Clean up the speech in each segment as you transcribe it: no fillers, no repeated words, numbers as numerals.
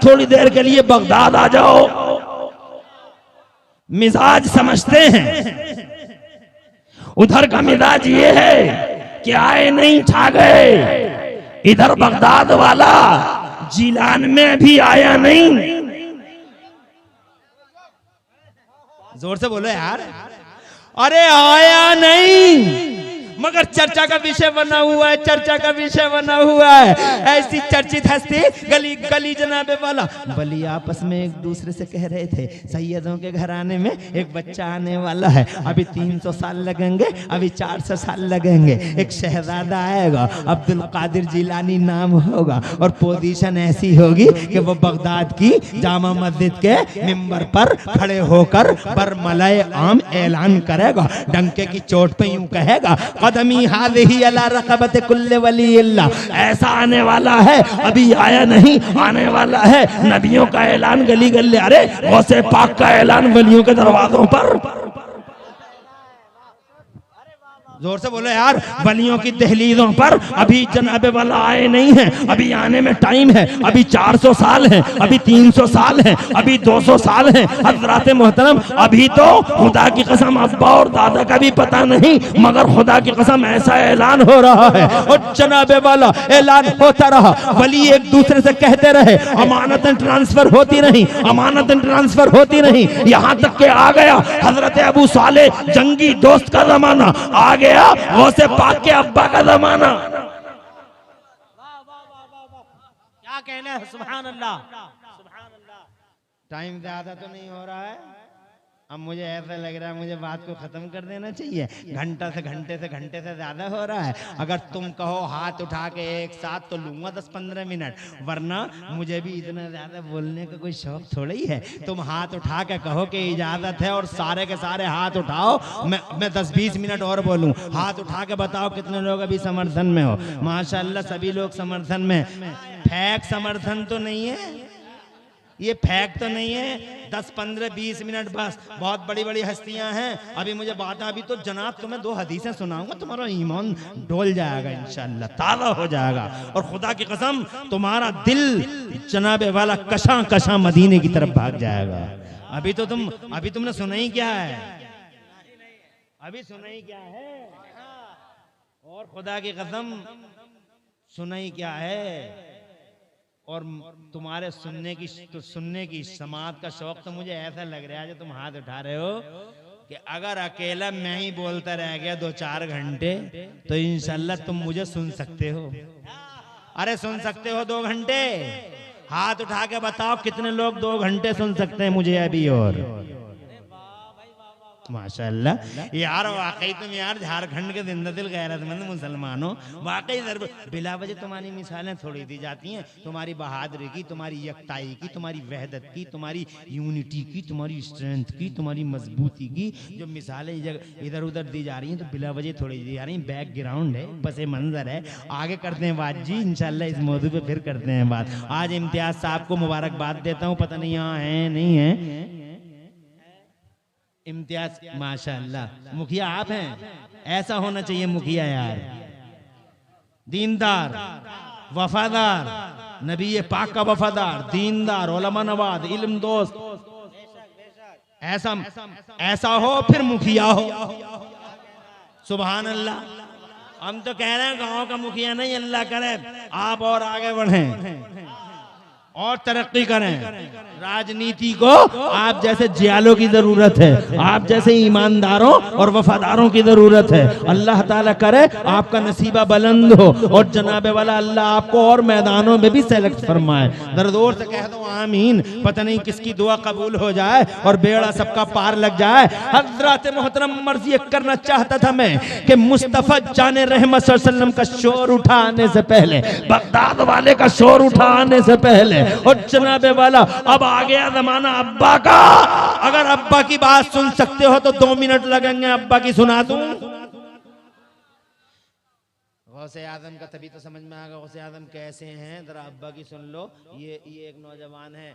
थोड़ी देर के लिए बगदाद आ जाओ। मिजाज समझते हैं, उधर का मिजाज ये है कि आए नहीं छा गए। इधर बगदाद वाला जिलान में भी आया नहीं। जोर से बोलो यार। अरे आया नहीं, मगर चर्चा का विषय बना हुआ है, चर्चा का विषय बना हुआ है। ऐसी चर्चित हस्ती गली गली जनाबे वाला बली आपस में एक दूसरे से कह रहे थे, सैयदों के घराने में एक बच्चा आने वाला है, अभी 300 साल लगेंगे, अभी 400 साल लगेंगे, एक शहजादा आएगा, अब्दुल कादिर जिलानी नाम होगा, और पोजीशन ऐसी होगी कि वो बगदाद की जामा मस्जिद के मिंबर पर खड़े होकर बरमलाए आम ऐलान करेगा, डंके की चोट पे यूं कहेगा, कदमी हाज़िही अला रक़बत कुल्ले वली अल्लाह। ऐसा आने वाला है, अभी आया नहीं, आने वाला है। नबियों का ऐलान गली गली, अरे गौसे पाक का ऐलान वलियों के दरवाजों पर। जोर से बोलो यार। वलियों की दहलीजों पर अभी जनाबे वाला आए नहीं है, अभी आने में टाइम है, अभी 400 साल है, अभी 300 साल है, अभी 200 साल है। हज़रात मोहतरम, अभी तो खुदा की कसम अब्बा और दादा का भी पता नहीं, मगर खुदा की कसम ऐसा ऐलान हो रहा है और जनाबे वाला ऐलान होता रहा। वली एक दूसरे से कहते रहे, अमानतें ट्रांसफर होती नहीं, अमानतें ट्रांसफर होती नहीं, यहाँ तक के आ गया हजरत अबू सालेह जंगी दोस्त का जमाना, आ गया गौसे पाक के अब्बा का जमाना। क्या कहना है, सुभान अल्लाह, सुभान अल्लाह। टाइम ज्यादा तो नहीं हो रहा है? अब मुझे ऐसा लग रहा है मुझे बात को खत्म कर देना चाहिए। घंटे से ज्यादा हो रहा है। अगर तुम कहो हाथ उठा के एक साथ तो लूंगा 10-15 मिनट, वरना मुझे भी इतना ज्यादा बोलने का कोई शौक थोड़ा ही है। तुम हाथ उठा के कहो कि इजाजत है और सारे के सारे हाथ उठाओ, मैं 10-20 मिनट और बोलूं। हाथ उठा के बताओ कितने लोग अभी समर्थन में हो। माशाल्लाह सभी लोग समर्थन में। फेक समर्थन तो नहीं है, ये फेक तो नहीं है। 10-15-20 मिनट बस। बहुत बड़ी बड़ी हस्तियां हैं। अभी मुझे बात, अभी तो जनाब तुम्हें 2 हदीसें सुनाऊंगा, तुम्हारा ईमान डोल जाएगा इंशाअल्लाह, ताज़ा हो जाएगा, और खुदा की कसम तुम्हारा दिल जनाबे वाला कशा कशा मदीने की तरफ भाग जाएगा। अभी तुमने सुना ही क्या है, अभी सुना ही क्या है, और खुदा की कसम सुना ही क्या है। और तुम्हारे सुनने की समात का शौक तो मुझे ऐसा लग रहा है जो तुम हाथ उठा रहे हो कि अगर अकेला मैं ही बोलता रह गया 2-4 घंटे तो इंशाल्लाह तुम मुझे सुन सकते हो। अरे सुन सकते हो 2 घंटे? हाथ उठा के बताओ कितने लोग 2 घंटे सुन सकते हैं मुझे अभी। और माशाअल्लाह यार, वाकई तुम यार झारखंड के जिंदा दिल गैरतमंद मुसलमानों, वाकई बिला वजह तुम्हारी मिसालें थोड़ी दी जाती हैं। तुम्हारी बहादुरी की, तुम्हारी यकताई की, तुम्हारी वहदत की, तुम्हारी यूनिटी की, तुम्हारी स्ट्रेंथ की, तुम्हारी मजबूती की जो मिसालें इधर उधर दी जा रही हैं तो बिला वजह थोड़ी दी जा रही हैं। बैकग्राउंड है, पसे मंजर है। आगे करते हैं बात जी, इंशाल्लाह इस मौजू पे फिर करते हैं बात। आज इम्तियाज साहब को मुबारकबाद देता हूँ, पता नहीं यहाँ है नहीं है इम्तियाज, माशाअल्लाह मुखिया आप हैं। ऐसा होना चाहिए मुखिया यार, दीनदार, वफादार, नबी पाक का वफादार, दीनदार, उलमा नवाज, इल्म दोस्त। ऐसा हो फिर मुखिया हो। सुभान अल्लाह। हम तो कह रहे हैं गांव का मुखिया नहीं, अल्लाह करे आप और आगे बढ़ें और तरक्की करें। राजनीति को आप जैसे जियालों की जरूरत है, आप जैसे ईमानदारों और वफादारों की जरूरत है। अल्लाह ताला करे आपका नसीबा बुलंद हो और जनाबे वाला अल्लाह आपको और मैदानों में भी सेलेक्ट फरमाए। दरदोर से कह दो आमीन। पता नहीं किसकी दुआ कबूल हो जाए और बेड़ा सबका पार लग जाए। हजरत मोहतरम मर्जी करना चाहता था मैं कि मुस्तफा जाने रहमत सल्लल्लाहु अलैहि वसल्लम का शोर उठाने से पहले, बगदाद वाले का शोर उठाने से पहले, और जनाबे वाला अब आ गया जमाना अब्बा का। अगर अब्बा की बात सुन सकते हो तो 2 मिनट लगेंगे, अब्बा की सुना दूं। गौसे आजम का तभी तो समझ में आएगा गौसे आजम कैसे हैं। जरा अब्बा की सुन लो। ये एक नौजवान है,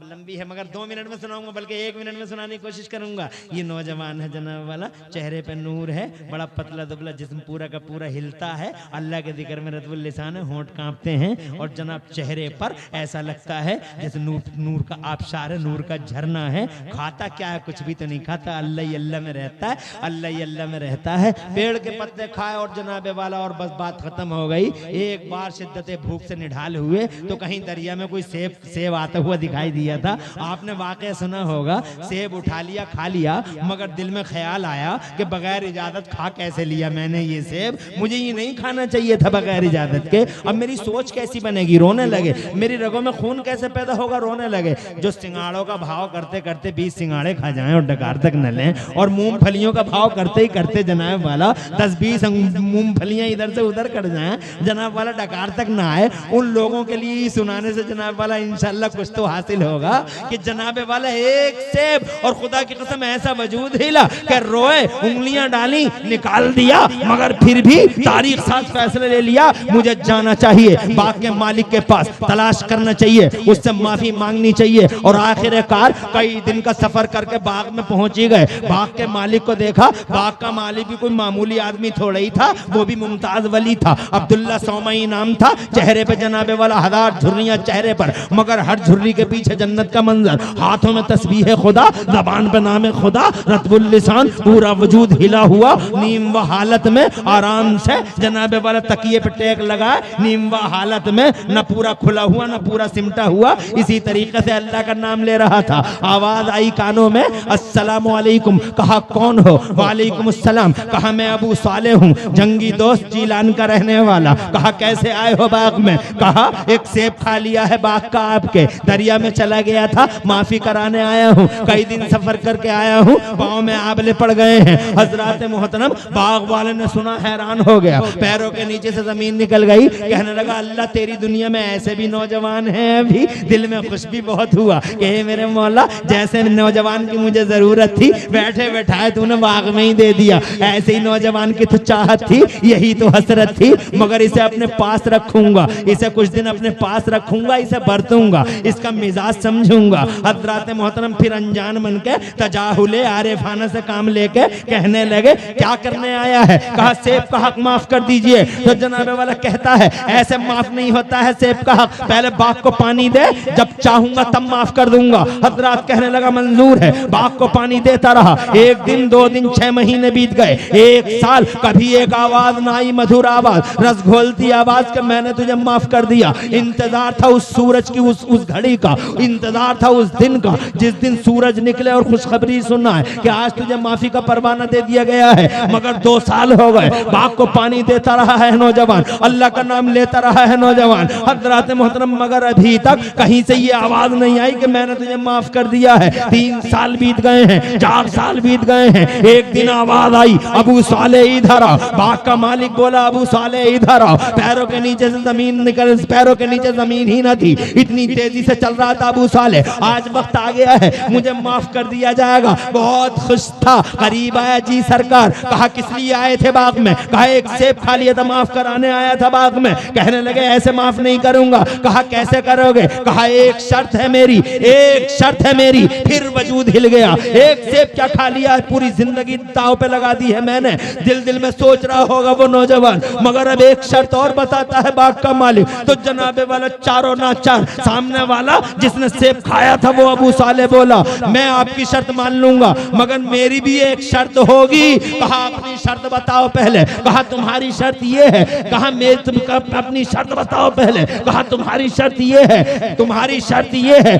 लंबी है मगर 2 मिनट में सुनाऊंगा, बल्कि 1 मिनट में सुनाने की कोशिश करूंगा। ये नौजवान है जनाब वाला, चेहरे पे नूर है, बड़ा पतला दुबला, जिस्म पूरा का पूरा हिलता है, अल्लाह के जिक्र में रतबुल लिसान है, होंठ कांपते हैं और जनाब चेहरे पर ऐसा लगता है जैसे नूर का आबशार है, नूर का झरना है। खाता क्या है? कुछ भी तो नहीं खाता, अल्लाह ही अल्लाह में रहता है, अल्लाह ही अल्लाह में रहता है। पेड़ के पत्ते खाए और जनाब वाला और बस बात खत्म हो गई। एक बार शिद्दत भूख से निढाल हुए तो कहीं दरिया में कोई सेब आता हुआ दिखाई दिया था। आपने वाकया सुना होगा, सेब उठा लिया, खा लिया, मगर दिल में ख्याल आया कि बगैर इजाजत खा कैसे लिया मैंने ये सेब, मुझे ये नहीं खाना चाहिए था बगैर इजाजत के। अब मेरी सोच कैसी बनेगी? रोने लगे। मेरी रगों में खून कैसे पैदा होगा? रोने लगे। जो सिंगाड़ों का भाव करते करते 20 सिंगाड़े खा जाएं और डकार तक न लें, और मूंगफलियों का भाव करते ही करते जनाब वाला 10-20 मूंगफलियां इधर से उधर कर जाएं, जनाब वाला डकार तक ना आए, उन लोगों के लिए ही सुनाने से जनाब वाला इंशाल्लाह कुछ तो हासिल होगा कि जनाब वाला एक सेब और खुदा की कसम ऐसा वजूद हिला कि रोए, उंगलियां डाली, निकाल दिया, मगर फिर भी तारीख साथ फैसले ले लिया, मुझे जाना चाहिए बाग के मालिक के पास, तलाश करना चाहिए, उससे माफी मांगनी चाहिए। और आखिरकार कई दिन का सफर करके बाग में पहुंच ही गए। बाग के मालिक को देखा, बाग का मालिक भी कोई मामूली आदमी थोड़ा ही था, वो भी मुमताज वली था, अब्दुल्ला सौमई नाम था। चेहरे पे जनाबे वाला 1000 झुर्रियां चेहरे पर, मगर हर झुर्री के पीछे जन्नत का मंजर, हाथों में तस्बीह खुदा, जबान पे नाम खुदा, रतबुल लिसान, पूरा वजूद हिला हुआ, नीम व हालत में आराम से जनाबे वाला तकिए पे टेक लगाए, नीम व हालत में न पूरा खुला हुआ न पूरा सिमटा हुआ, इसी तरीके से अल्लाह का नाम ले रहा था। आवाज आई कानों में, अस्सलामु अलैकुम। कहा कौन हो? वालेकुम अस्सलाम। कहा मैं अबू साले हूँ, जंगी दोस्त जीलान का रहने वाला। कहा कैसे आए हो बाग में? कहा एक सेब खा लिया है बाग का आपके, दरिया में चला गया था, माफी कराने आया हूँ, कई दिन सफर करके आया हूँ, पाँव में आबले पड़ गए हैं। हजरात मोहतरम, बाग वाले ने सुना, हैरान हो गया, पैरों के नीचे से जमीन निकल गई, कहने लगा अल्लाह तेरी दुनिया में ऐसे भी नौजवान हैं। अभी दिल में खुश भी बहुत हुआ कि मेरे मौला, जैसे नौजवान की मुझे जरूरत थी, बैठे बैठाए तूने बाग में ही दे दिया। ऐसे ही नौजवान की तो चाहत थी, यही तो हसरत थी, मगर इसे अपने पास रखूंगा, इसे कुछ दिन अपने पास रखूंगा, इसे बरतूंगा, इसका मिजाज समझूंगा। हजरात मोहतरम फिर अनजान बन के तजाहुले आरिफाना से काम लेके कहने लगे क्या करने आया है? कहा सेब का हक माफ कर दीजिए। तो जनाबे वाला कहता है ऐसे माफ नहीं होता है सेब का हक, पहले बाग को पानी दे, जब चाहूंगा तब माफ कर दूंगा। हजरात कहने लगा मंजूर है। बाग को पानी देता रहा, 1 दिन 2 दिन 6 महीने बीत गए, 1 साल, कभी एक आवाज ना आई, मधुर आवाज, रस घोलती आवाज के मैंने तुझे माफ कर दिया। इंतजार था उस सूरज की, उस घड़ी का, इंतजार था उस दिन का जिस दिन सूरज निकले और खुशखबरी सुना है कि आज तुझे माफी का परवाना दे दिया गया है। मगर 2 साल हो गए, बाग को पानी देता रहा है नौजवान, अल्लाह का नाम लेता रहा है नौजवान। हजरात मोहतरम, मगर अभी तक कहीं से ये आवाज नहीं आई कि मैंने तुझे माफ कर दिया है। 3 साल बीत गए हैं, 4 साल बीत गए हैं। एक दिन आवाज आई, अबू साले इधर आ। बाग का मालिक बोला अबू साले इधर आ। पैरों के नीचे से जमीन निकल, पैरों के नीचे जमीन ही न थी, इतनी तेजी से चल रहा था अबू साले। आज वक्त आ गया है, मुझे माफ कर दिया जाएगा। बहुत खुश था, करीब आया, जी सरकार। कहा किस लिए आए थे बाग में? कहा एक सेब खा लिया था, माफ कराने आया था बाग में। कहने लगे ऐसे माफ नहीं करूंगा। कहा कैसे करोगे? कहा एक शर्त है मेरी, एक शर्त है मेरी। फिर वजूद हिल गया, एक सेब क्या खा लिया, पूरी जिंदगी दांव पे लगा दी है मैंने। दिल में सोच रहा होगा वो नौजवान, मगर अब एक शर्त और बताता है बाग का मालिक। तो जनाबे वाला चारों ना चार, सामने वाला जिसने सेब खाया था वो अबू साले बोला मैं आपकी शर्त मान लूंगा, मगर मेरी भी एक शर्त होगी। कहा अपनी शर्त बताओ पहले। कहा तुम्हारी शर्त ये है। कहा तुम अपनी शर्त बताओ पहले। कहा तुम्हारी शर्त ये है, तुम्हारी शर्त ये है।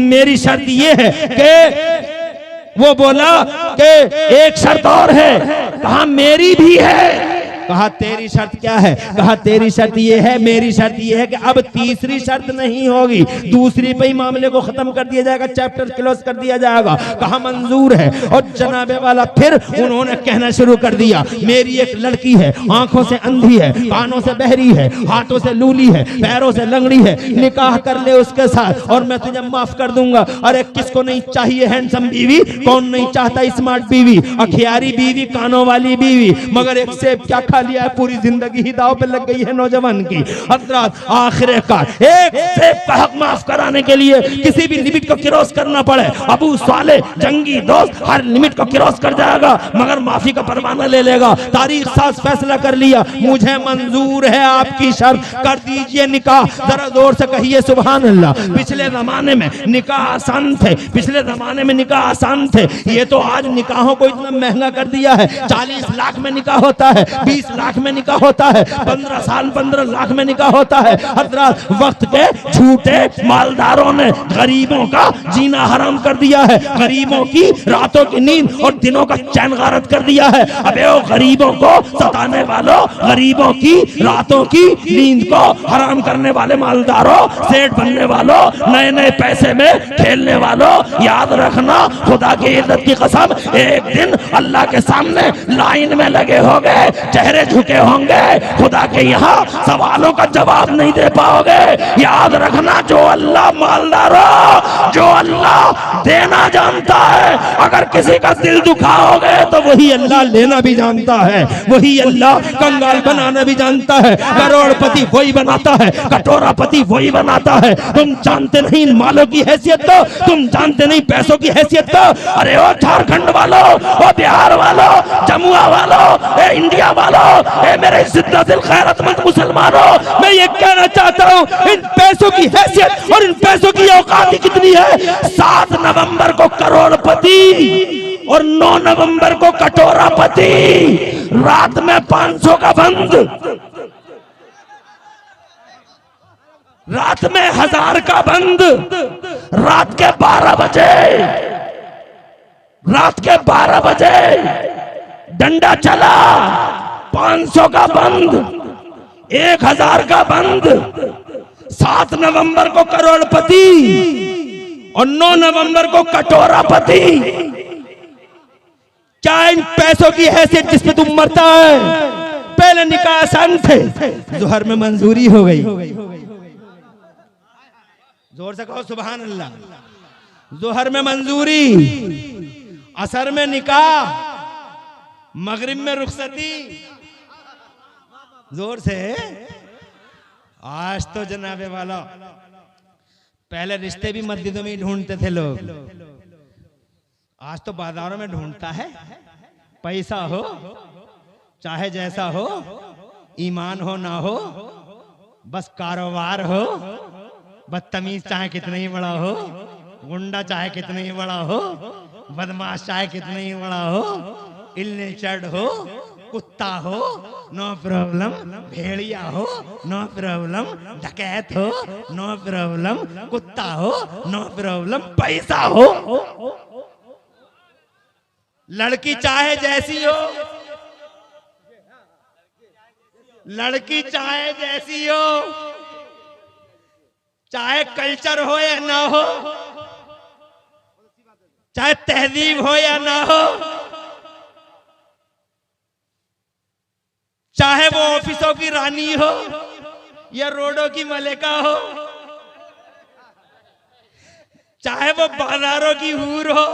मेरी शर्त ये है कि वो बोला कि एक शर्त और है। कहा मेरी भी है। कहा तेरी शर्त क्या है? कहा तेरी शर्त ये है, मेरी शर्त ये है कि अब तीसरी शर्त नहीं होगी, दूसरी पे ही मामले को खत्म कर दिया जाएगा, चैप्टर क्लोज कर दिया जाएगा। कहा मंजूर है। और जनाबे वाला फिर उन्होंने कहना शुरू कर दिया मेरी एक लड़की है, आंखों से अंधी है, कानों से बहरी है, हाथों से लूली है, पैरों से लंगड़ी है, निकाह कर ले उसके साथ और मैं तुझे माफ कर दूंगा। अरे किसको नहीं चाहिए हैंडसम बीवी? कौन नहीं चाहता स्मार्ट बीवी, अखियारी बीवी, कानों वाली बीवी? मगर एक सेब क्या खा लिया है, पूरी जिंदगी ही दाव पे लग गई है नौजवान की। हजरत आखिरकार एक से हक माफ कराने के लिए किसी भी लिमिट को क्रॉस करना पड़े, अबू साले जंगी दोस्त हर लिमिट को क्रॉस कर जाएगा मगर माफी का परवाना ले लेगा। तारीख साज फैसला कर लिया, मुझे मंजूर है आपकी शर्त, कर दीजिए निकाह। जरा जोर से कहिए सुभान अल्लाह। पिछले जमाने में निकाह आसान थे, पिछले जमाने में निकाह आसान थे, ये तो आज निकाहों को इतना महंगा कर दिया है। 40 लाख में निकाह होता है, 20 लाख में निकाह होता है, 15 साल 15 लाख में निकाह होता है। हजरत वक्त के झूठे मालदारों ने गरीबों का जीना हराम कर दिया है, गरीबों की रातों की नींद और दिनों का चैन गारत कर दिया है। अबे वो गरीबों को सताने वालों, गरीबों की रातों की नींद को हराम करने वाले मालदारों, सेठ बनने वालों, नए नए पैसे में खेलने वालों, याद रखना खुदा की इज्जत की कसम, एक दिन अल्लाह के सामने लाइन में लगे होंगे, चेहरे झुके होंगे, खुदा के यहाँ सवालों का जवाब नहीं दे पाओगे। याद रखना जो अल्लाह मालदारों, जो अल्लाह देना जानता है, अगर किसी का दिल दुखाओगे तो वही अल्लाह लेना भी जानता है, वही अल्लाह कंगाल बनाना भी जानता है, करोड़पति वही बनाता है, कटोरापति वही बनाता है। तुम जानते नहीं इन मालों की हैसियत को, तुम जानते नहीं पैसों की हैसियत को। अरे ओ झारखंड वालों, ओ बिहार वालों, जमुआ वालों, ए इंडिया वालों, ए मेरे जिद्दा दिल खैरतमंद मुसलमानों, मैं ये कहना चाहता हूँ इन पैसों की हैसियत और इन पैसों की औकात कितनी है। 7 नवंबर को करोड़पति और 9 नवंबर को कटोरापति, रात में 500 का बंद, रात में 1000 का बंद, रात के 12 बजे, रात के 12 बजे डंडा चला, 500 का बंद, 1000 का बंद। 7 नवंबर को करोड़पति और 9 नवंबर को कटोरापति। क्या इन पैसों की हैसियत जिस पे तुम मरता है? पहले निकाह आसान थे, जोहर में मंजूरी हो गई। जोर से कहो सुभान अल्लाह। जोहर में मंजूरी, असर में निकाह, मगरिब में रुखसती। जोर से। आज तो जनाबे वाला, पहले रिश्ते भी मस्जिदों में ढूंढते थे लोग, आज तो बाजारों में ढूंढता है। पैसा हो चाहे जैसा हो, ईमान हो ना हो, बस कारोबार हो, बदतमीज चाहे कितना ही बड़ा हो, गुंडा चाहे कितना ही बड़ा हो, बदमाश चाहे कितना ही बड़ा हो, इलनेचर्ड हो, कुत्ता हो नो प्रॉब्लम, भेड़िया हो नो प्रॉब्लम, डकैत हो नो प्रॉब्लम, कुत्ता हो नो प्रॉब्लम, पैसा हो। लड़की चाहे जैसी हो, लड़की चाहे जैसी हो, चाहे कल्चर हो या ना हो, चाहे तहजीब हो या ना हो, चाहे वो ऑफिसों की रानी हो या रोडों की मलिका हो, चाहे वो बाजारों की हूर हो,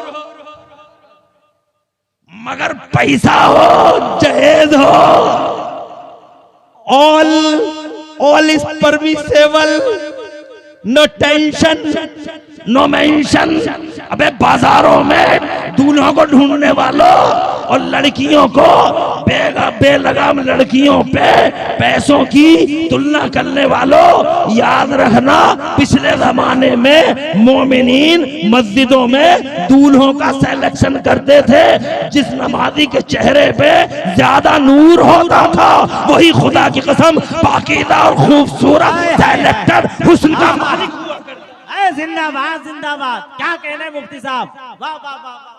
मगर पैसा हो, जहेज हो, all is permissible, no tension no mention. अबे बाजारों में दूल्हों को ढूंढने वालों और लड़कियों को बेलगाम लड़कियों पे पैसों की तुलना करने वालों, याद रखना पिछले जमाने में मोमिनीन मस्जिदों में दूल्हों का सिलेक्शन करते थे। जिस नमाजी के चेहरे पे ज्यादा नूर होता था वही खुदा की कसम पाकीज़ा और खूबसूरत सिलेक्टर हुस्न का मालिक हुआ करता। जिंदाबाद जिंदाबाद। क्या कहना है मुफ्ती साहब, वाह वाह वाह वाह।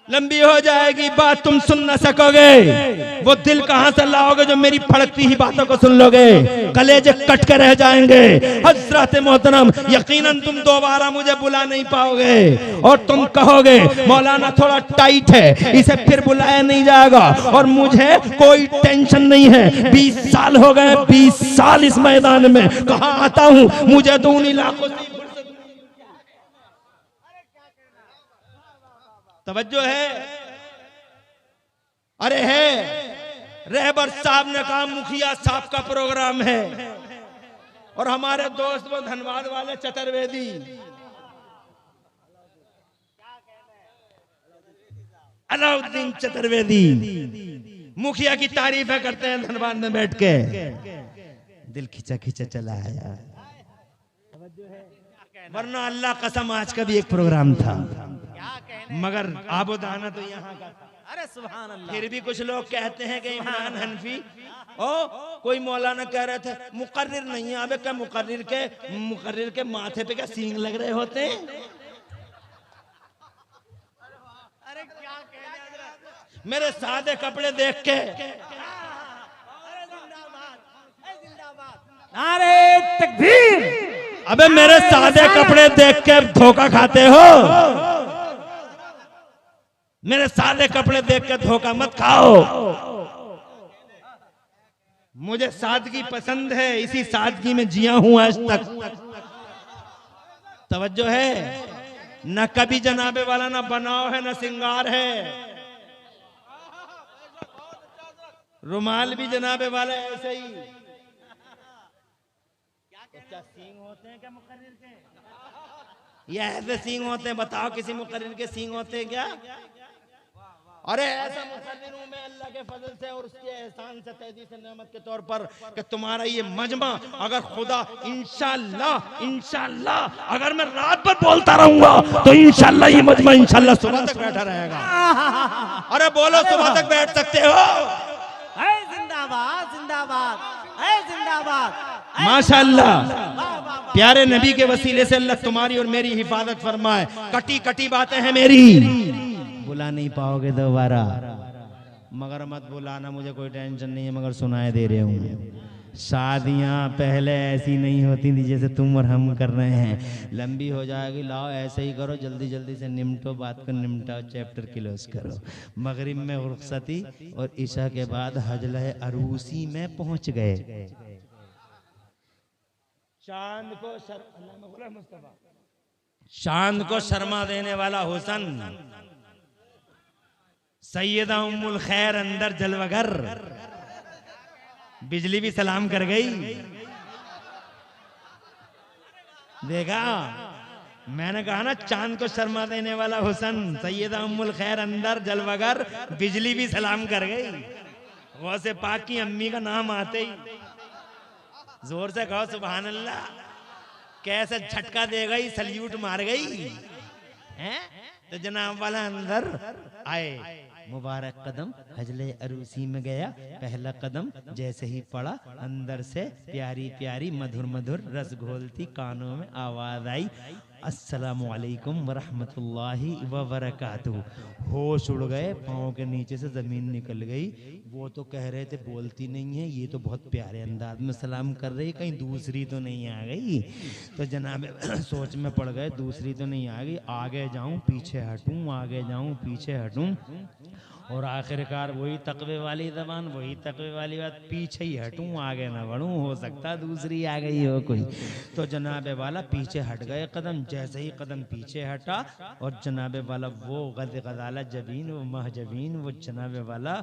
लंबी हो जाएगी बात, तुम सुन न सकोगे। वो दिल कहां से लाओगे जो मेरी फड़कती ही बातों को सुन लोगे? कलेजे कट के रह जाएंगे। हजरत मोहतरम, यकीनन तुम दोबारा मुझे बुला नहीं पाओगे और तुम कहोगे मौलाना थोड़ा टाइट है, इसे फिर बुलाया नहीं जाएगा। और मुझे कोई टेंशन नहीं है। 20 साल हो गए, 20 साल इस मैदान में कहाँ आता हूँ, मुझे तो उन इलाकों से तवज्जो है। अरे है रहबर साहब ने कहा मुखिया साहब का प्रोग्राम है, और हमारे दोस्त वो धनबाद वाले चतुर्वेदी, अलाउद्दीन चतुर्वेदी मुखिया की तारीफें करते हैं धनबाद में बैठ के। दिल खिंचा खिंचा चला आया, वरना अल्लाह कसम आज का भी एक प्रोग्राम था, मगर आबोदाना तो यहाँ का था। अरे सुभान अल्लाह। फिर भी कुछ लोग कहते हैं कि इमरान हनफी ओ कोई मौलाना कह रहे थे मुकर्रिर नहीं है। अबे क्या मुकर्रिर के माथे पे क्या सींग लग रहे होते हैं? अरे क्या कहने हजरत। मेरे सादे कपड़े देख के नारे तकबीर। अबे मेरे सादे कपड़े देख के धोखा खाते हो? मेरे सादे कपड़े देख के धोखा मत खाओ। मुझे सादगी पसंद है, इसी सादगी में जिया हूं आज तक। तवज्जो है, न कभी जनाबे वाला ना बनाव है, न सिंगार है। रुमाल भी जनाबे वाला ऐसे ही। क्या सींग होते हैं क्या मुकर्रिर के? ये ऐसे सींग होते हैं? बताओ किसी मुकर्रिर के सींग होते हैं क्या? अरे ऐसा मुकर्रिर हूं मैं अल्लाह के फजल से और उसके एहसान से, तहदी से, नेमत के तौर पर कि तुम्हारा ये मजमा अगर खुदा इंशाल्लाह अगर मैं रात भर बोलता रहूंगा तो इंशाल्लाह ये मजमा इंशाल्लाह सुबह तक बैठा रहेगा। अरे बोलो सुबह तक बैठ सकते हो? जिंदाबाद जिंदाबाद जिंदाबाद। माशाअल्लाह, प्यारे नबी के वसीले से अल्लाह तुम्हारी और मेरी हिफाजत फरमाए। कटी कटी बातें हैं मेरी, बुला नहीं पाओगे दोबारा, मगर मत बुलाना, मुझे कोई टेंशन नहीं है, मगर सुनाए दे रहे हूँ। शादियाँ पहले ऐसी नहीं होती थी जैसे तुम और हम कर रहे हैं। लंबी हो जाएगी, लाओ ऐसे ही करो, जल्दी जल्दी से निमटो, बात को निमटाओ, चैप्टर क्लोज करो। मगरिब में रुखसती और ईशा के बाद हजले अरूसी में पहुंच गए। चांद को शर्मा देने वाला हुसन, सैयदा उम्मुल खैर अंदर जलवगर, बिजली भी सलाम कर गई। देखा, मैंने कहा ना, चांद को शर्मा देने वाला हुसन, सैयदा उम्मुल खैर अंदर जलवगर, बिजली भी सलाम कर गई। गौसे पाक की अम्मी का नाम आते ही जोर से कहो सुभान अल्लाह। कैसे झटका दे गई, सल्यूट मार गई हैं? तो जनाब वाला अंदर आए, मुबारक कदम हजले अरूसी में गया, पहला कदम जैसे ही पड़ा, अंदर से प्यारी प्यारी मधुर मधुर रस घोलती कानों में आवाज आई, अस्सलामु अलैकुम वरहमतुल्लाहि व बरकातुहू। होश उड़ गए, पाँव के नीचे से जमीन निकल गई। वो तो कह रहे थे बोलती नहीं है, ये तो बहुत प्यारे अंदाज में सलाम कर रही, कहीं दूसरी तो नहीं आ गई। तो जनाब सोच में पड़ गए, दूसरी तो नहीं आ गई, आगे जाऊं पीछे हटूं, आगे जाऊं पीछे हटूं, और आखिरकार वही तकवे वाली जबान, वही तकवे वाली बात, पीछे ही हटूं आगे ना बढ़ूं, हो सकता दूसरी आ गई हो कोई। तो जनाबे वाला पीछे हट गए कदम, जैसे ही कदम पीछे हटा और जनाबे वाला वो गदाला जबीन, वो महजबीन, वो जनाबे वाला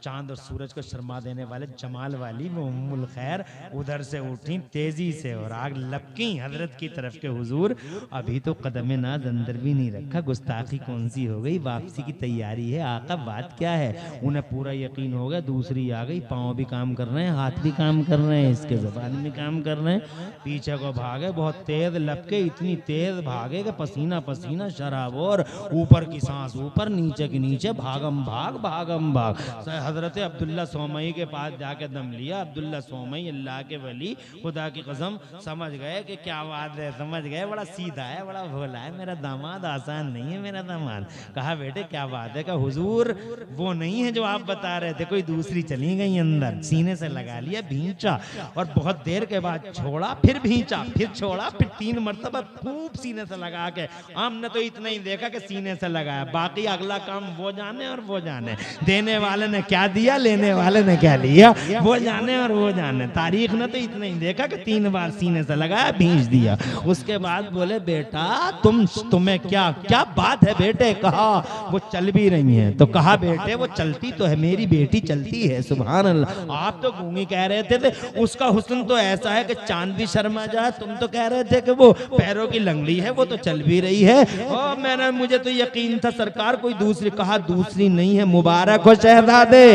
चांद और सूरज को शर्मा देने वाले जमाल वाली वो उम्मुल खैर उधर से उठी तेजी से और आग लपकी हजरत की तरफ के हुजूर। अभी तो कदम नाज अंदर भी नहीं रखा, गुस्ताखी कौन सी हो गई, वापसी की तैयारी है, आका बात क्या है? उन्हें पूरा यकीन हो गया, दूसरी आ गई, पाँव भी काम कर रहे हैं, हाथ भी काम कर रहे हैं, इसके ज़बान भी काम कर रहे हैं। पीछे को भागे, बहुत तेज लपके, इतनी तेज भागे कि पसीना पसीना शराब, और ऊपर की सांस ऊपर, नीचे की नीचे, भागम भाग भागम भाग। हजरत अब्दुल्ला सोमई के पास जाके दम लिया। अब्दुल्ला सोमई अल्लाह के वली, खुदा की कसम समझ गए कि क्या बात है, समझ गए, बड़ा सीधा है, बड़ा भोला है मेरा दामाद, आसान नहीं है मेरा दामाद। कहा बेटे क्या बात है? का हुजूर वो नहीं है जो आप बता रहे थे, कोई दूसरी चली गई अंदर, सीने से लगा लिया, भींचा, और बहुत देर के बाद छोड़ा, फिर भींचा, फिर छोड़ा, फिर 3 मरतबा खूब सीने से लगा के। हमने तो इतना ही देखा कि सीने से लगाया, बाकी अगला काम वो जाने और वो जाने, देने वाले ने क्या दिया, लेने वाले ने क्या लिया, वो जाने और वो जाने। तारीख ने तो इतना ही देखा कि 3 बार सीने से लगाया, भींच दिया। उसके बाद बोले बेटा तुम्हें क्या क्या बात है बेटे? कहा वो चल भी रही हैं, तो कहा बेटा बेटे वो चलती तो है, मेरी बेटी चलती है। सुभान अल्लाह। आप तो गूंगी कह रहे थे उसका हुस्न तो ऐसा है कि चांद भी शर्मा जाए। तुम तो कह रहे थे कि वो पैरों की लंगड़ी है, वो तो चल भी रही है। और मुझे तो यकीन था सरकार कोई दूसरी, कहा दूसरी नहीं है। मुबारक हो शहजादे,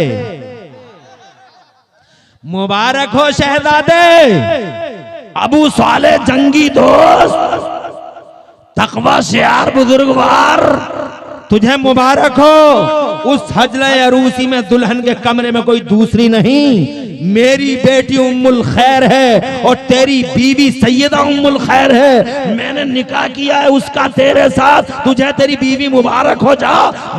मुबारक हो शहजादे। अबू साले जंगी दोस्त, तकवा शियार बुजुर्गवार, तुझे मुबारक हो। उस हजले अरूसी में दुल्हन के कमरे में कोई दूसरी नहीं, मेरी बेटी उम्मुल खैर है और तेरी बीवी सैयदा उम्मुल खैर है। मैंने निकाह किया है उसका तेरे साथ, तुझे तेरी बीवी मुबारक हो जा।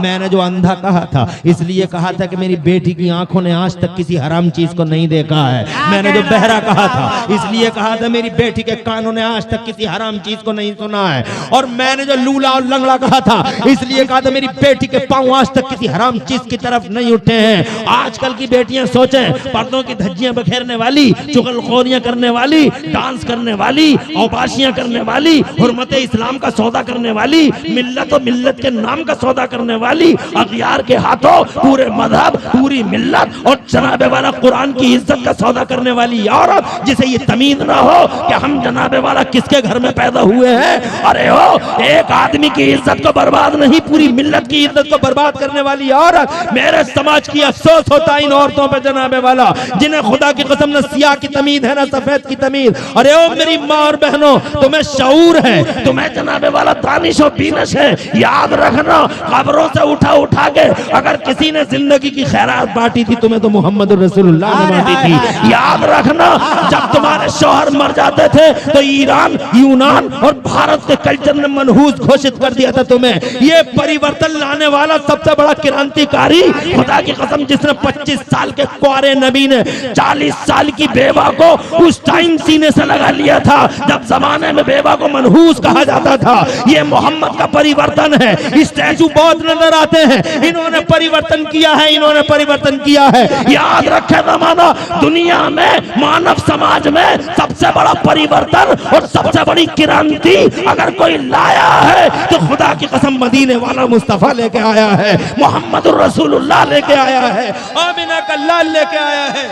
मैंने जो अंधा कहा था इसलिए कहा था कि मेरी बेटी की आंखों ने आज तक किसी हराम चीज को नहीं देखा है। मैंने जो बहरा कहा था इसलिए कहा था मेरी बेटी के कानों ने आज तक किसी हराम चीज को नहीं सुना है। और मैंने जो लूला और लंगड़ा कहा था इसलिए कहा था मेरी बेटी के पांव आज तक किसी हराम चीज की तरफ नहीं उठे हैं। आजकल की बेटियां सोचें, पर्दों की धज्जियां बखेरने वाली, चुगलखोरियां करने वाली, डांस करने वाली, औबाशियां करने वाली, हुर्मत इस्लाम का सौदा करने वाली, मिल्लत और मिल्लत के नाम का सौदा करने वाली, अगयार के हाथों पूरे मजहब, पूरी मिल्लत और जनाबे वाला कुरान की इज्जत का सौदा करने वाली औरत, जिसे ये तमीज ना हो कि हम जनाबे वाला किसके घर में पैदा हुए हैं। अरे हो, एक आदमी की इज्जत को बर्बाद नहीं, पूरी मिल्लत की इज्जत को बर्बाद करने वाली औरत। मेरे समाज की अफसोस होता है इन औरतों पे जनाबे वाला, जिन्हें खुदा की कसम न सियाह की तमीज है न सफेद की तमीज। अरे ओ मेरी माँ और बहनों, तुम्हें शऊर है, तुम्हें जनाबे वाला दानिश और बीनश है। याद रखना, कब्रों से उठा उठा के अगर किसी ने जिंदगी की खैरात बांटी थी, तुम्हें तो मोहम्मद रसूलुल्लाह ने बांटी थी। याद रखना, जब तुम्हारे शौहर मर जाते थे तो ईरान, यूनान और भारत के कल्चर ने मनहूस घोषित कर दिया था तुम्हें। ये परिवर्तन लाने वाला सबसे बड़ा क्रांतिकारी खुदा की कसम, जिसने 25 साल के कुंवारे नबी ने 40 साल की बेवा को उस टाइम सीने से लगा लिया था जब जमाने में बेवा को मनहूस कहा जाता था। ये मोहम्मद का परिवर्तन है। स्टैचू बहुत नजर आते हैं, इन्होंने परिवर्तन किया है, इन्होंने परिवर्तन किया है। याद रखे जमाना, दुनिया में मानव समाज में सबसे बड़ा परिवर्तन और सबसे बड़ी क्रांति अगर कोई लाया है तो खुदा की कसम मदीने वाला मुस्तफा लेके आया है, मोहम्मद रसूलुल्लाह लेके आया है, आमिना का लाल लेके आया है।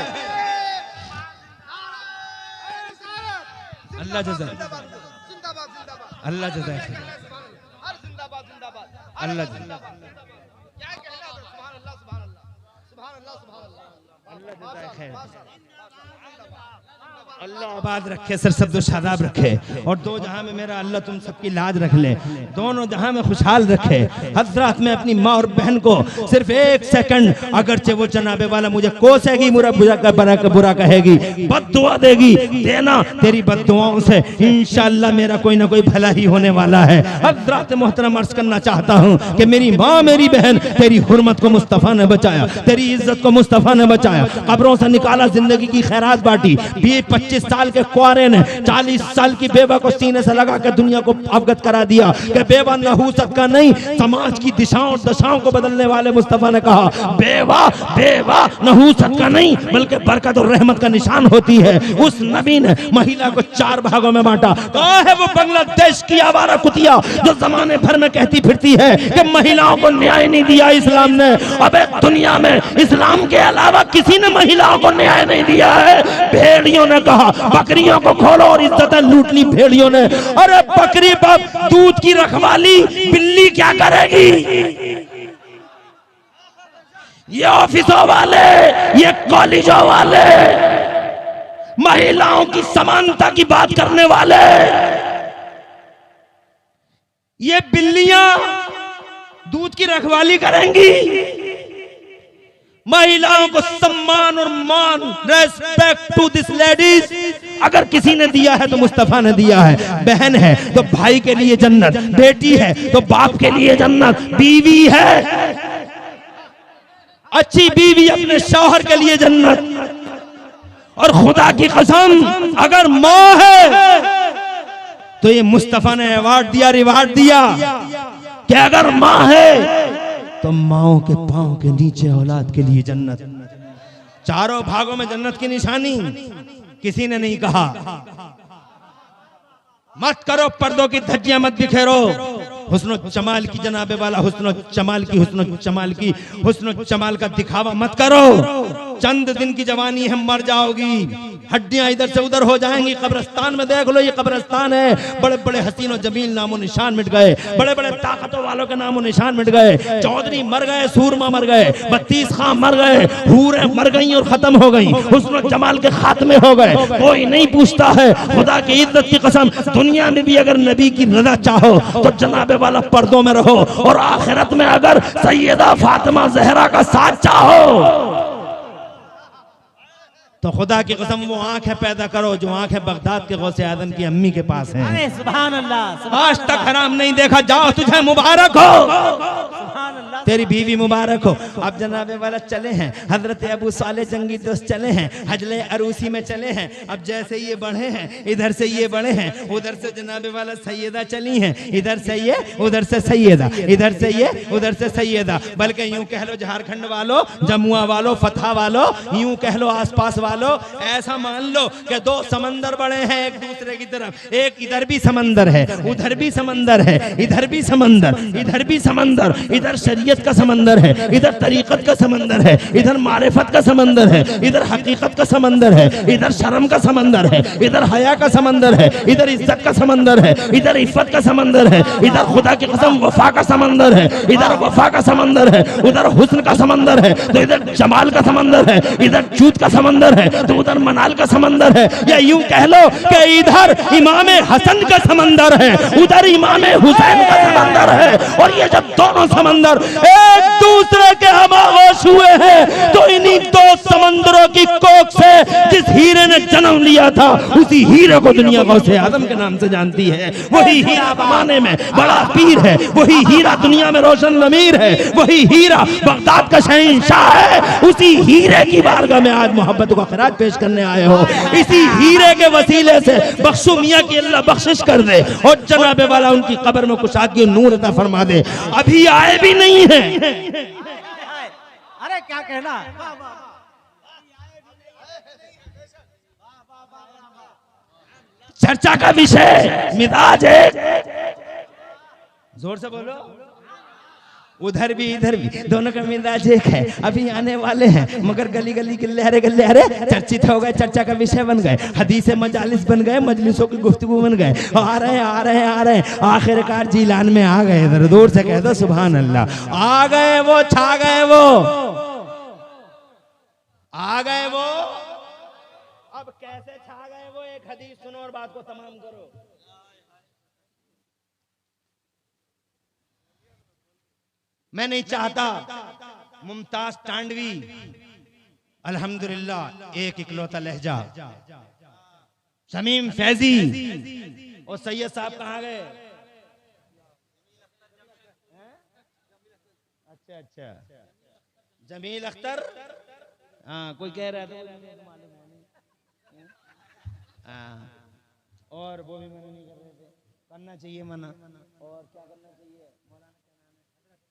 अल्लाह जज़ाक, अल्लाह जज़ाक, अल्लाह जज़ाक, अल्लाह आबाद रखे, सरसब्द शादाब रखे और दो जहां में मेरा अल्लाह तुम सबकी लाज रख ले, दोनों जहां में खुशहाल रखे। हजरत में अपनी माँ और बहन को सिर्फ एक सेकंड, अगरचे वो जनाबे वाला मुझे कोसेगी, मुझे बुरा कहेगी, बद्दुआ देगी, देना तेरी बद्दुआओं से इंशाअल्लाह मेरा कोई ना कोई भला ही होने वाला है। हजरत मोहतरम अर्ज करना चाहता हूँ कि मेरी माँ मेरी बहन, तेरी हुर्मत को मुस्तफा ने बचाया, तेरी इज्जत को मुस्तफा ने बचाया, कब्रों से निकाला, जिंदगी की खैरात बांटी। 25 साल के कुंवारे ने 40 साल की बेवा को सीने से लगा कर दुनिया को अवगत करा दिया कि बेवा नहूसत का नहीं, समाज की दिशाओं और दशाओं को बदलने वाले मुस्तफा ने कहा बेवा बेवा नहूसत का नहीं बल्कि बरकत और रहमत का निशान होती है। उस नबी ने महिला को 4 भागों में बांटा। कहाँ है वो बांग्लादेश की आवारा कुतिया जो जमाने भर में कहती फिरती है कि महिलाओं को न्याय नहीं दिया इस्लाम ने। अबे दुनिया में इस्लाम के अलावा किसी ने महिलाओं को न्याय नहीं दिया है। भेड़ियों ने कहा बकरियों को खोलो और इज्जतें लूट ली भेड़ियों ने। अरे बकरी बाप दूध की रखवाली बिल्ली क्या करेगी? ये ऑफिसों वाले, ये कॉलेजों वाले, महिलाओं की समानता की बात करने वाले, ये बिल्लियां दूध की रखवाली करेंगी? महिलाओं को सम्मान और मान, रेस्पेक्ट टू दिस लेडीज अगर किसी ने दिया है तो मुस्तफा ने दिया है। बहन है तो भाई के लिए जन्नत, बेटी है तो बाप के लिए जन्नत, बीवी है अच्छी बीवी अपने शौहर के लिए जन्नत। और खुदा की कसम अगर माँ है तो ये मुस्तफा ने अवार्ड दिया, रिवार्ड दिया कि अगर माँ है तो माओ के पांव के नीचे औलाद के लिए जन्नत। 4 भागों में जन्नत की निशानी किसी ने नहीं कहा। मत करो पर्दों की धज्जियां, मत बिखेरो, हुस्न जमाल की जनाबे वाला हुस्न जमाल की हुस्न जमाल का दिखावा मत करो। चंद दिन की जवानी है, मर जाओगी, हड्डियां इधर से उधर हो जाएंगी। कब्रिस्तान में देख लो, ये कब्रिस्तान है। बड़े बड़े हसीन और जमील नामो निशान मिट गए, बड़े बड़े ताकतों वालों के नामो निशान मिट गए। चौधरी मर गए, सूरमा मर गए, 32 खां मर गए, हूरें मर गई और खत्म हो गई, हुस्न जमाल के खात्मे हो गए। कोई नहीं पूछता है। खुदा की इज्जत की कसम, दुनिया में भी अगर नबी की रज़ा चाहो तो जनाबे वाला पर्दों में रहो, और आखिरत में अगर सैयदा फातिमा ज़हरा का साथ चाहो तो खुदा की कसम वो आंखें पैदा करो जो आंखें बगदाद के गौसे आदम की अम्मी के पास हैं। अरे सुभान अल्लाह, आज तक हराम नहीं देखा, जाओ तुझे मुबारक हो, सुभान अल्लाह, तेरी बीवी मुबारक हो। अब जनाबे वाला चले हैं, हजरत अबू साले जंगी दोस्त चले हैं, हजले अरूसी में चले हैं। अब जैसे ये बढ़े हैं, इधर से ये बढ़े हैं, उधर से जनाबे वाला सैयदा चली हैं, इधर से ये, उधर से सैयदा, इधर से ये, उधर से सैयदा। बल्कि यूं कह लो झारखंड वालों, जमुआ वालों, फतहा वालों, यूं कह लो आसपास वालों, ऐसा मान लो कि दो समंदर बड़े हैं एक दूसरे की तरफ। एक इधर भी समंदर है, उधर भी समंदर है, इधर भी समंदर, इधर भी समंदर। इधर शरीयत का समंदर है, इधर तरीकत का समंदर है, इधर मारिफत का समंदर है, इधर हकीकत का समंदर है, इधर शर्म का समंदर है, इधर हया का समंदर है, इधर इज्जत का समंदर है, इधर इफ्फत का समंदर है, इधर खुदा की कसम वफा का समंदर है, इधर वफा का समंदर है, उधर हुस्न का समंदर है, तो इधर जमाल का समंदर है, इधर जूत का समंदर है, तो उधर मनाल का समंदर है। या यूं कह लो कि इधर इमाम हसन का समंदर है, उधर इमाम हुसैन का समंदर है। और ये जब दोनों समंदर एक दूसरे के हमागोश हुए हैं तो इन्हीं दो समंदरों की कोख से जिस हीरे ने जन्म लिया था उसी हीरे को दुनिया गौसे आदम के नाम से जानती है। वही हीरा जमाने में बड़ा पीर है, वही हीरा दुनिया में रोशन अमीर है, वही हीरा बगदाद का शहंशाह है। उसी हीरे की बारगाह में आज मोहब्बत का खराज पेश करने आए हो। इसी हीरे के वसीले से बख्शू मियां की अल्लाह बख्शिश कर दे और जनाबे वाला उनकी कब्र में कुशादगी और नूर अता फरमा दे। अभी आए भी नहीं है। अरे क्या कहना, चर्चा का विषय मिजाज है, जोर से बोलो। उधर भी इधर भी दोनों का मिजाज एक है। अभी आने वाले हैं मगर गली गली गल्ले गल्ले चर्चित हो गए, चर्चा का विषय बन गए, हदीसे मजालिस बन गए, मजलिसों की गुफ्तगू बन गए। आ रहे हैं आखिरकार जिलान में आ गए। इधर दूर से कह दो सुभान अल्लाह। आ गए वो, छा गए वो, आ गए वो। अब कैसे छा गए वो, एक हदीस सुनो और बात को तमाम करो। मैं नहीं चाहता मुमताज टांडवी अल्हम्दुलिल्लाह एक इकलौता लहजा, शमीम फैजी और सैयद साहब कहाँ गए? अच्छा, जमील अख्तर, हाँ कोई कह रहा था और वो भी मना नहीं कर रहे थे। करना चाहिए मना, और क्या करना चाहिए?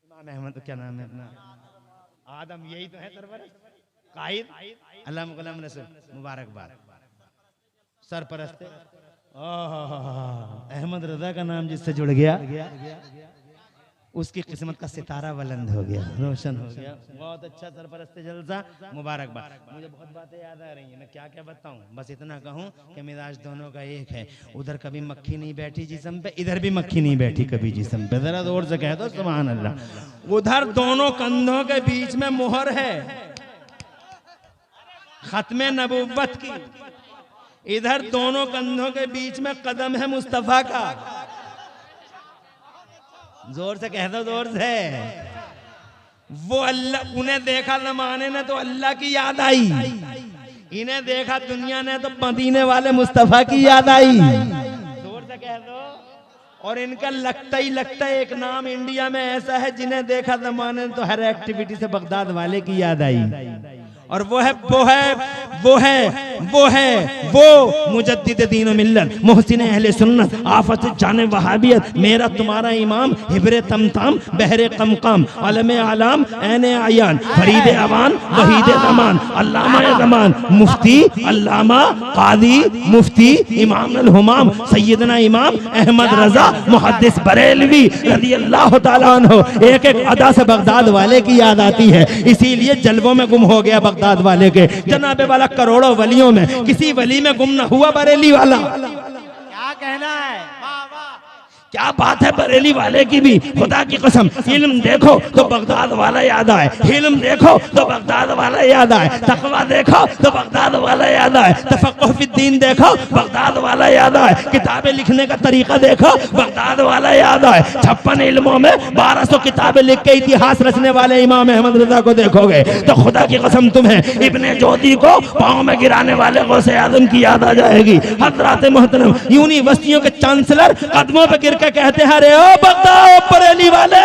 इमाम अहमद क्या नाम है अपना, आदम, यही तो है सरपरस्त, कायद, अल्लाह गुलाम रसूल, मुबारकबाद, सरपरस्त। अहमद रजा का नाम जिससे जुड़ गया उसकी किस्मत का सितारा बुलंद हो गया, रोशन हो गया। बहुत अच्छा सरपरस्त जलसा, मुबारकबाद। मुझे बहुत बातें याद आ रही हैं, मैं क्या क्या बताऊं, बस इतना कहूं कि मिजाज दोनों का एक है। उधर कभी मक्खी नहीं बैठी जिस्म पे, इधर भी मक्खी नहीं बैठी कभी जिस्म पे। जरा जोर से कह दो सुभान अल्लाह। उधर दोनों कंधों के बीच में मोहर है खत्मे नबुव्वत की, इधर दोनों कंधों के बीच में कदम है मुस्तफा का। जोर से कह दो, जोर से। वो अल्लाह, उन्हें देखा ज़माने ने तो अल्लाह की याद आई, इन्हें देखा दुनिया ने तो मदीने वाले मुस्तफा की याद आई। जोर से कह दो। और इनका लगता ही लगता है एक नाम इंडिया में ऐसा है जिन्हें देखा ज़माने ने तो हर एक्टिविटी से बगदाद वाले की याद आई, और वो है वो मुजद्दिद दीन मिल्लत, मोहसिन अहले सुन्नत, आफत जाने वहाबियत, मेरा तुम्हारा इमाम, हिब्रे तमताम, बहरे कमकाम, अलम आलाम, ऐने आयान, फरीद अवान, वहीद ज़मान, अल्लामा ज़मान, मुफ्ती अल्लामा कादी मुफ्ती इमाम अल हुमाम सैयदना इमाम अहमद रजा मुहद्दिस बरेलवी रज़ी अल्लाह ताला अन्हु। एक एक अदा से बगदाद वाले की याद आती है, इसीलिए जलवों में गुम हो गया बगदाद वाले के। जनाबे वाला करोड़ों वलियों में किसी वली में गुम न हुआ बरेली वाला। क्या कहना है, वाह वाह। क्या बात है बरेली वाले की भी, खुदा की कसम। इल्म देखो तो बगदाद वाला याद आए, इल्म देखो तो बगदाद वाला याद आए, तकवा देखो तो बगदाद वाला याद आए, तफक्कुह फिद्दीन देखो बगदाद वाला याद आए, किताबें लिखने का तरीका देखो बगदाद वाला याद आए। 56 इल्मों में 1200 किताबें लिख के इतिहास रचने वाले इमाम अहमद रजा को देखोगे तो खुदा की कसम तुम्हें इब्ने जोदी को पाँव में गिराने वाले गौसे आजम की याद आ जाएगी। हज़रात मोहतरम यूनिवर्सिटियों के चांसलर कदमों पे गिर के कहते हैं, अरे ओ बगदाद बरेली वाले,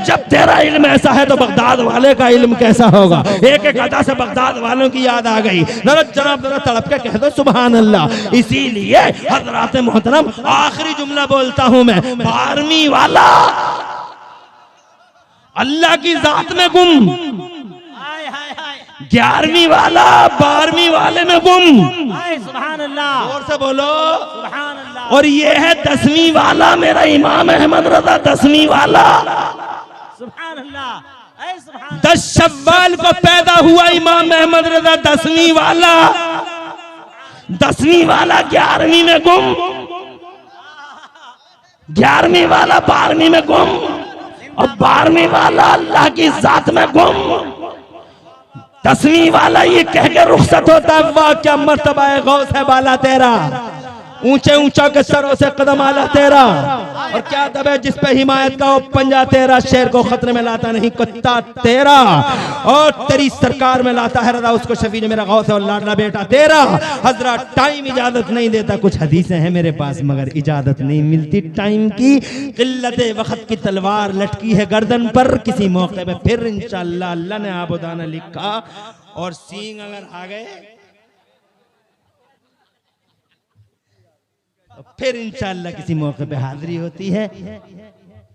जब तेरा इल्म ऐसा है तो बगदाद वाले का इल्म कैसा होगा। एक एक अदा से बगदाद वालों की याद आ गई। जनाब जरा तड़प के कह दो सुभान अल्लाह। इसीलिए हज़रात मोहतरम आखिरी जुमला बोलता हूं मैं, 12वीं वाला अल्लाह की जात में गुम, हाय हाय हाय 11वीं वाला 12वीं वाले में गुम। हाय, सुभान अल्लाह, और से बोलो सुभान अल्लाह। और ये है 10वीं वाला मेरा इमाम अहमद रजा, 10वीं वाला। सुभान अल्लाह, हाय सुभान। 10 शव्वाल को पैदा हुआ इमाम अहमद रजा, 10वीं वाला। 10वीं वाला 11वीं में गुम, 11वीं वाला 12वीं में गुम, और 12वीं वाला अल्लाह की जात में गुम। 10वीं वाला ये कह के रुखसत होता है, वाह क्या मर्तबा है गौस है बाला तेरा, ऊंचे ऊंचा के सरों से कदम आला तेरा, और क्या दब है जिस पे हिमायत का वो पंजा तेरा, शेर को खतरे में लाता नहीं कुत्ता तेरा, और तेरी सरकार में लाता है रजा उसको शफी, मेरा गौस है और लाडला बेटा तेरा। हजरत टाइम इजाजत नहीं देता, कुछ हदीसें हैं मेरे पास मगर इजाजत नहीं मिलती टाइम की, किल्लत वक्त की तलवार लटकी है गर्दन पर, किसी मौके पे फिर इंशाअल्लाह अल्लाह ने आबुदाना लिखा और सींग अगर आ गए फिर इंशाअल्लाह किसी मौके पे हाजिरी होती है।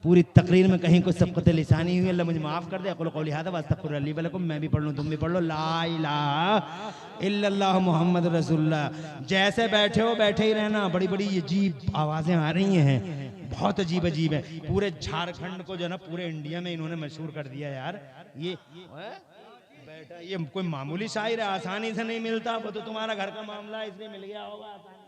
पूरी तकरीर में कहीं कोई सबकत लिसानी हुई, अल्लाह मुझे माफ कर दे। अक़ुलु क़ौली हाज़ा व अस्तग़फ़िरुल्लाह ली व लकुम। मैं भी पढ़ लूँ, तुम भी पढ़ लो, ला इलाहा इल्लल्लाह मुहम्मद रसूलुल्लाह। जैसे बैठे हो बैठे ही रहना, बड़ी बड़ी अजीब आवाज़ें आ रही हैं, बहुत अजीब अजीब है। पूरे झारखंड को जो ना पूरे इंडिया में इन्होंने मशहूर कर दिया यार। ये बेटा ये कोई मामूली शायर है, आसानी से नहीं मिलता, वो तो तुम्हारा घर का मामला है इसलिए मिल गया होगा आसानी।